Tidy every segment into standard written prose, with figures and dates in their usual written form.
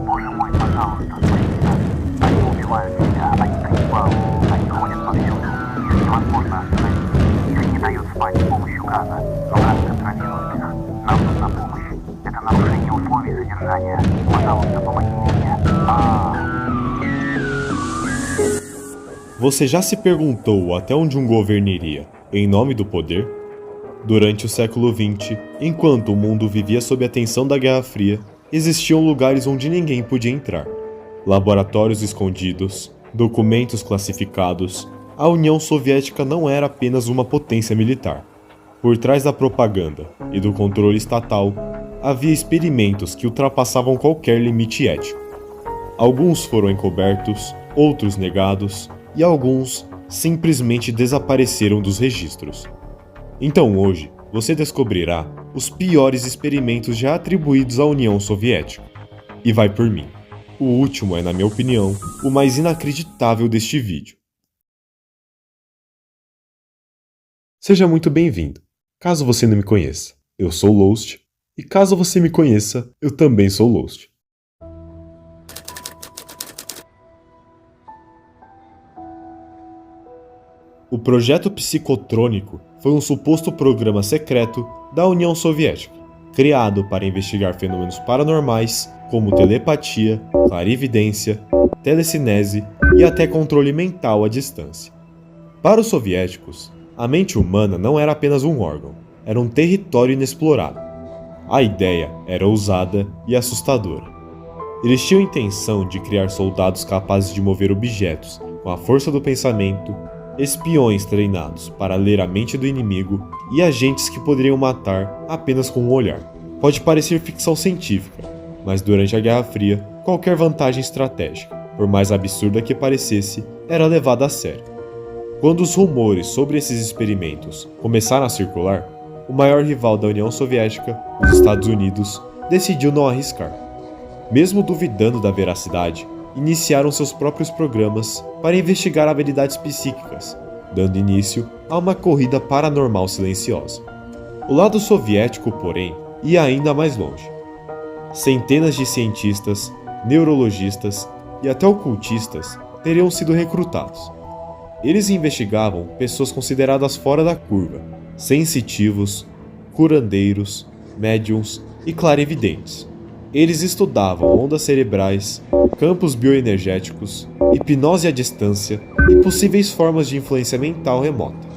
Боже мой, пожалуйста, спасите. Они убивают себя, они погибают, они ходят повсюду. Их невозможно остановить. Их не дают спать с помощью газа, но газ контролирует их. Нам нужна помощь. Это нарушение условий содержания. Пожалуйста, помогите мне. Você já se perguntou até onde um governo iria em nome do poder? Durante o século XX, enquanto o mundo vivia sob a tensão da Guerra Fria, existiam lugares onde ninguém podia entrar. Laboratórios escondidos, documentos classificados. A União Soviética não era apenas uma potência militar. Por trás da propaganda e do controle estatal, havia experimentos que ultrapassavam qualquer limite ético. Alguns foram encobertos, outros negados, e alguns simplesmente desapareceram dos registros. Então hoje, você descobrirá os piores experimentos já atribuídos à União Soviética. E vai por mim. O último é, na minha opinião, o mais inacreditável deste vídeo. Seja muito bem-vindo. Caso você não me conheça, eu sou Lost, e caso você me conheça, eu também sou Lost. O projeto psicotrônico foi um suposto programa secreto da União Soviética, criado para investigar fenômenos paranormais como telepatia, clarividência, telecinese e até controle mental à distância. Para os soviéticos, a mente humana não era apenas um órgão, era um território inexplorado. A ideia era ousada e assustadora. Eles tinham a intenção de criar soldados capazes de mover objetos com a força do pensamento, espiões treinados para ler a mente do inimigo e agentes que poderiam matar apenas com um olhar. Pode parecer ficção científica, mas durante a Guerra Fria, qualquer vantagem estratégica, por mais absurda que parecesse, era levada a sério. Quando os rumores sobre esses experimentos começaram a circular, o maior rival da União Soviética, os Estados Unidos, decidiu não arriscar. Mesmo duvidando da veracidade, iniciaram seus próprios programas para investigar habilidades psíquicas, dando início a uma corrida paranormal silenciosa. O lado soviético, porém, ia ainda mais longe. Centenas de cientistas, neurologistas e até ocultistas teriam sido recrutados. Eles investigavam pessoas consideradas fora da curva, sensitivos, curandeiros, médiums e clarividentes. Eles estudavam ondas cerebrais, campos bioenergéticos, hipnose à distância e possíveis formas de influência mental remota.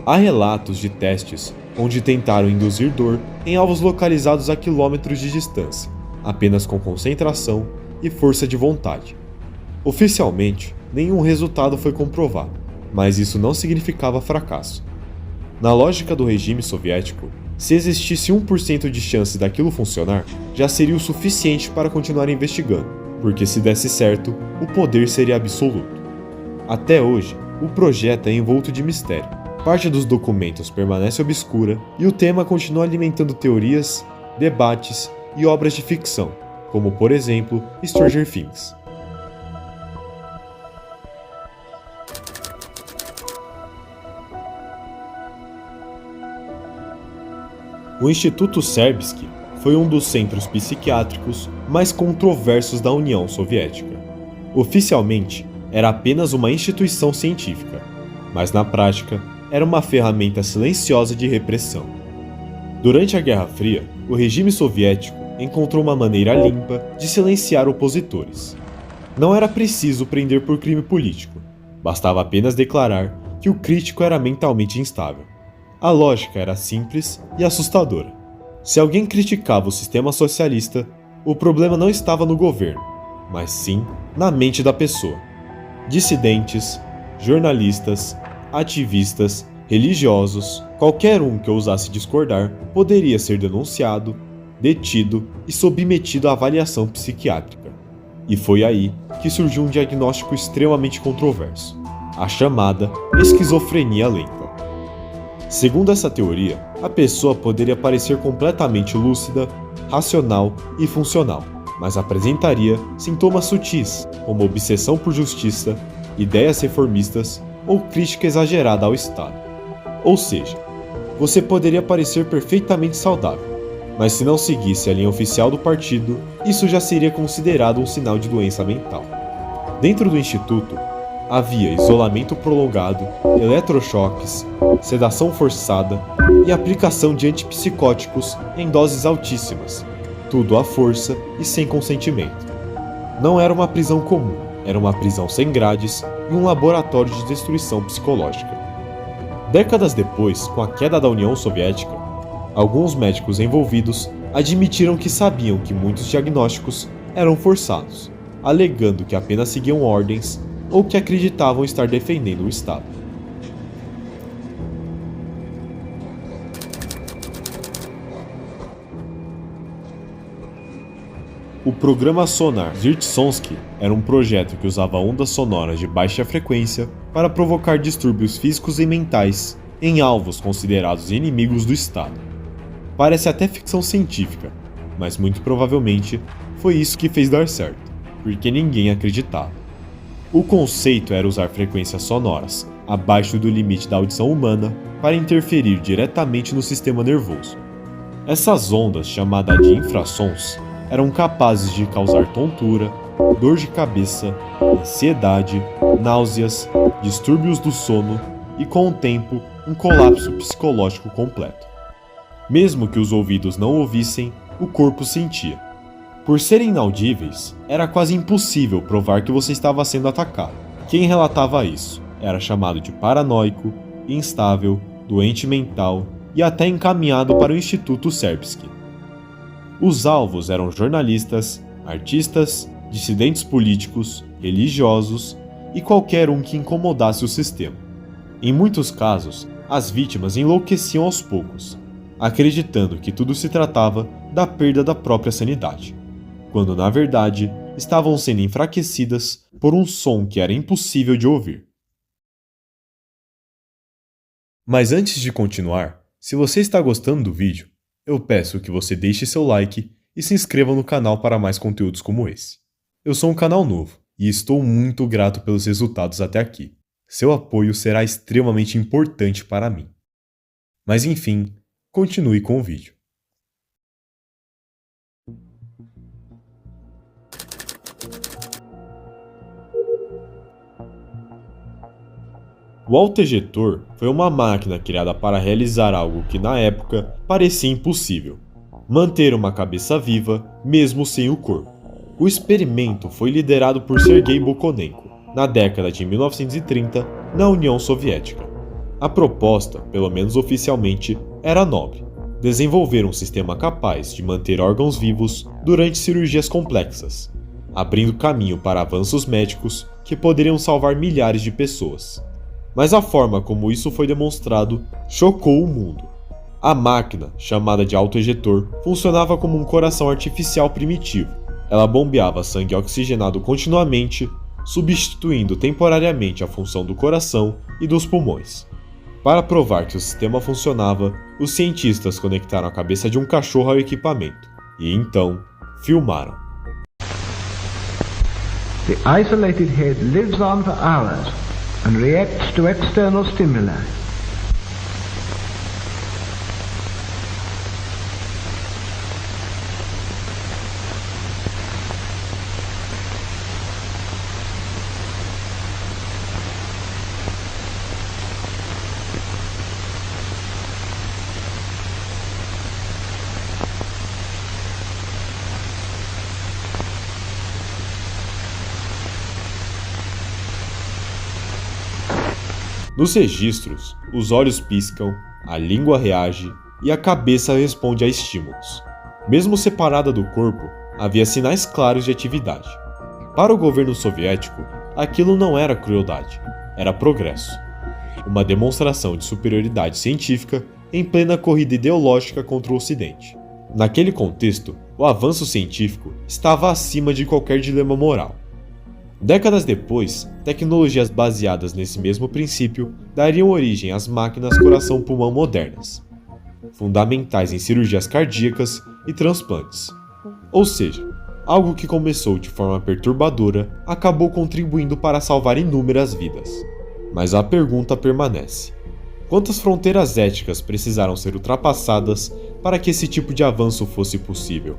Há relatos de testes onde tentaram induzir dor em alvos localizados a quilômetros de distância, apenas com concentração e força de vontade. Oficialmente, nenhum resultado foi comprovado, mas isso não significava fracasso. Na lógica do regime soviético, se existisse 1% de chance daquilo funcionar, já seria o suficiente para continuar investigando, porque se desse certo, o poder seria absoluto. Até hoje, o projeto é envolto de mistério. Parte dos documentos permanece obscura e o tema continua alimentando teorias, debates e obras de ficção, como por exemplo Stranger Things. O Instituto Serbsky foi um dos centros psiquiátricos mais controversos da União Soviética. Oficialmente, era apenas uma instituição científica, mas na prática, era uma ferramenta silenciosa de repressão. Durante a Guerra Fria, o regime soviético encontrou uma maneira limpa de silenciar opositores. Não era preciso prender por crime político, bastava apenas declarar que o crítico era mentalmente instável. A lógica era simples e assustadora. Se alguém criticava o sistema socialista, o problema não estava no governo, mas sim na mente da pessoa. Dissidentes, jornalistas, ativistas, religiosos, qualquer um que ousasse discordar poderia ser denunciado, detido e submetido à avaliação psiquiátrica. E foi aí que surgiu um diagnóstico extremamente controverso: a chamada esquizofrenia lenta. Segundo essa teoria, a pessoa poderia parecer completamente lúcida, racional e funcional, mas apresentaria sintomas sutis, como obsessão por justiça, ideias reformistas ou crítica exagerada ao Estado. Ou seja, você poderia parecer perfeitamente saudável, mas se não seguisse a linha oficial do partido, isso já seria considerado um sinal de doença mental. Dentro do instituto, havia isolamento prolongado, eletrochoques, sedação forçada e aplicação de antipsicóticos em doses altíssimas, tudo à força e sem consentimento. Não era uma prisão comum, era uma prisão sem grades e um laboratório de destruição psicológica. Décadas depois, com a queda da União Soviética, alguns médicos envolvidos admitiram que sabiam que muitos diagnósticos eram forçados, alegando que apenas seguiam ordens ou que acreditavam estar defendendo o Estado. O programa Sonar Zirtsonsky era um projeto que usava ondas sonoras de baixa frequência para provocar distúrbios físicos e mentais em alvos considerados inimigos do Estado. Parece até ficção científica, mas muito provavelmente foi isso que fez dar certo, porque ninguém acreditava. O conceito era usar frequências sonoras abaixo do limite da audição humana para interferir diretamente no sistema nervoso. Essas ondas, chamadas de infrassons, eram capazes de causar tontura, dor de cabeça, ansiedade, náuseas, distúrbios do sono e, com o tempo, um colapso psicológico completo. Mesmo que os ouvidos não ouvissem, o corpo sentia. Por serem inaudíveis, era quase impossível provar que você estava sendo atacado. Quem relatava isso era chamado de paranoico, instável, doente mental e até encaminhado para o Instituto Serbsky. Os alvos eram jornalistas, artistas, dissidentes políticos, religiosos e qualquer um que incomodasse o sistema. Em muitos casos, as vítimas enlouqueciam aos poucos, acreditando que tudo se tratava da perda da própria sanidade, quando na verdade estavam sendo enfraquecidas por um som que era impossível de ouvir. Mas antes de continuar, se você está gostando do vídeo, eu peço que você deixe seu like e se inscreva no canal para mais conteúdos como esse. Eu sou um canal novo e estou muito grato pelos resultados até aqui. Seu apoio será extremamente importante para mim. Mas enfim, continue com o vídeo. O autoejetor foi uma máquina criada para realizar algo que na época parecia impossível: manter uma cabeça viva mesmo sem o corpo. O experimento foi liderado por Sergei Bokonenko na década de 1930 na União Soviética. A proposta, pelo menos oficialmente, era nobre: desenvolver um sistema capaz de manter órgãos vivos durante cirurgias complexas, abrindo caminho para avanços médicos que poderiam salvar milhares de pessoas. Mas a forma como isso foi demonstrado chocou o mundo. A máquina, chamada de autoejetor, funcionava como um coração artificial primitivo. Ela bombeava sangue oxigenado continuamente, substituindo temporariamente a função do coração e dos pulmões. Para provar que o sistema funcionava, os cientistas conectaram a cabeça de um cachorro ao equipamento e então filmaram. The isolated head lives on for hours and reacts to external stimuli. Nos registros, os olhos piscam, a língua reage e a cabeça responde a estímulos. Mesmo separada do corpo, havia sinais claros de atividade. Para o governo soviético, aquilo não era crueldade, era progresso. Uma demonstração de superioridade científica em plena corrida ideológica contra o Ocidente. Naquele contexto, o avanço científico estava acima de qualquer dilema moral. Décadas depois, tecnologias baseadas nesse mesmo princípio dariam origem às máquinas coração-pulmão modernas, fundamentais em cirurgias cardíacas e transplantes. Ou seja, algo que começou de forma perturbadora acabou contribuindo para salvar inúmeras vidas. Mas a pergunta permanece: Quantas fronteiras éticas precisaram ser ultrapassadas para que esse tipo de avanço fosse possível?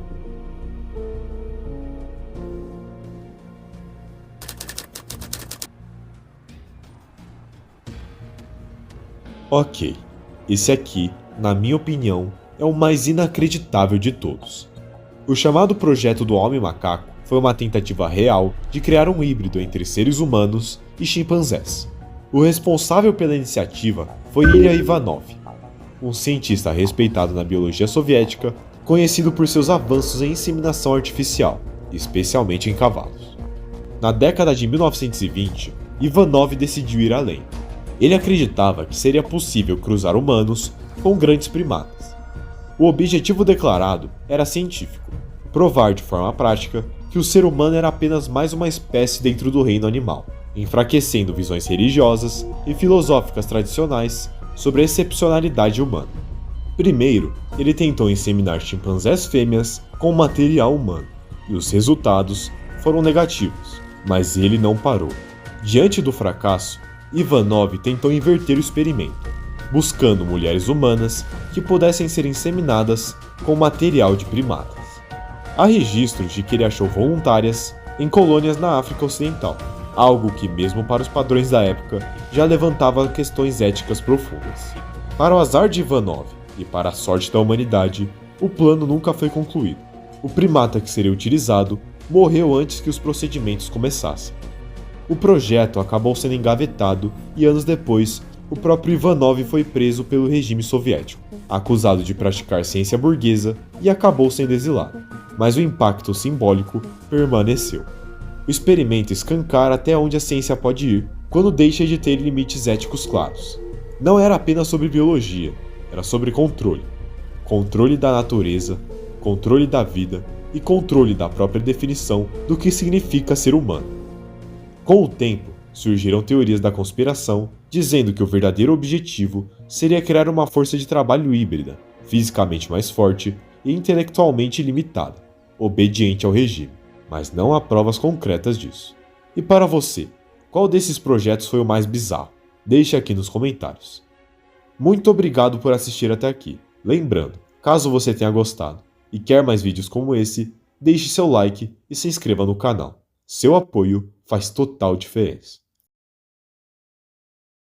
Ok, esse aqui, na minha opinião, é o mais inacreditável de todos. O chamado Projeto do Homem Macaco foi uma tentativa real de criar um híbrido entre seres humanos e chimpanzés. O responsável pela iniciativa foi Ilya Ivanov, um cientista respeitado na biologia soviética, conhecido por seus avanços em inseminação artificial, especialmente em cavalos. Na década de 1920, Ivanov decidiu ir além. Ele acreditava que seria possível cruzar humanos com grandes primatas. O objetivo declarado era científico: provar de forma prática que o ser humano era apenas mais uma espécie dentro do reino animal, enfraquecendo visões religiosas e filosóficas tradicionais sobre a excepcionalidade humana. Primeiro, ele tentou inseminar chimpanzés fêmeas com material humano, e os resultados foram negativos, mas ele não parou. Diante do fracasso, Ivanov tentou inverter o experimento, buscando mulheres humanas que pudessem ser inseminadas com material de primatas. Há registros de que ele achou voluntárias em colônias na África Ocidental, algo que, mesmo para os padrões da época, já levantava questões éticas profundas. Para o azar de Ivanov e para a sorte da humanidade, o plano nunca foi concluído. O primata que seria utilizado morreu antes que os procedimentos começassem. O projeto acabou sendo engavetado e anos depois, o próprio Ivanov foi preso pelo regime soviético, acusado de praticar ciência burguesa e acabou sendo exilado. Mas o impacto simbólico permaneceu. O experimento escancara até onde a ciência pode ir quando deixa de ter limites éticos claros. Não era apenas sobre biologia, era sobre controle. Controle da natureza, controle da vida e controle da própria definição do que significa ser humano. Com o tempo, surgiram teorias da conspiração dizendo que o verdadeiro objetivo seria criar uma força de trabalho híbrida, fisicamente mais forte e intelectualmente limitada, obediente ao regime, mas não há provas concretas disso. E para você, qual desses projetos foi o mais bizarro? Deixe aqui nos comentários. Muito obrigado por assistir até aqui. Lembrando, caso você tenha gostado e quer mais vídeos como esse, deixe seu like e se inscreva no canal. Seu apoio faz total diferença.